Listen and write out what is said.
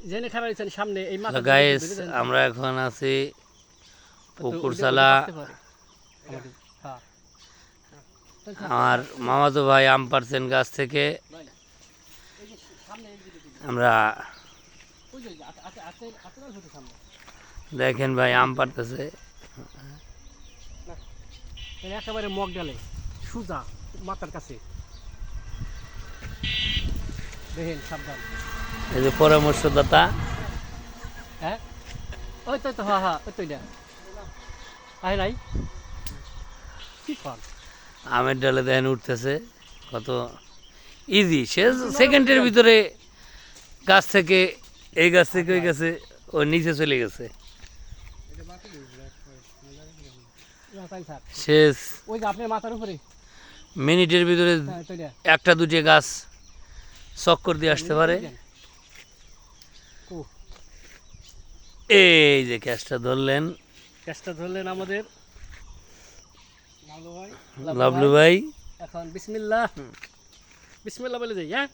জেনে খারাপ হয়েছেন সামনে এই মাথা গাইস আমরা এখন আছি পুকুরসালা। আমার মামাতো ভাই আম পাড়ছেন গাছ থেকে। আমরা দেখেন ভাই আম পাড়তেছে একেবারে মগ ডালে সুজা মাথার কাছে দেখেন সাবধান। এই যে পরামর্শদাতা। হ্যাঁ ওই তো হ্যাঁ হ্যাঁ ওই তো আয় নাই কি কর আমের ডালে দেখেন উঠতেছে কত ইজি। সে সেকেন্ডের ভিতরে গাছ থেকে এই গাছ থেকে ওই গাছে ও নিচে চলে গেছে শেষ। ওই যে আপনার মাথার উপরে মিনিটের ভিতরে একটা দুটো গাছ চক্কর দিয়ে আসতে পারে। এই যে ক্যাচটা ধরলেন আমাদের লাভলু ভাই। এখন বিসমিল্লাহ বিসমিল্লাহ বলে যাই। হ্যাঁ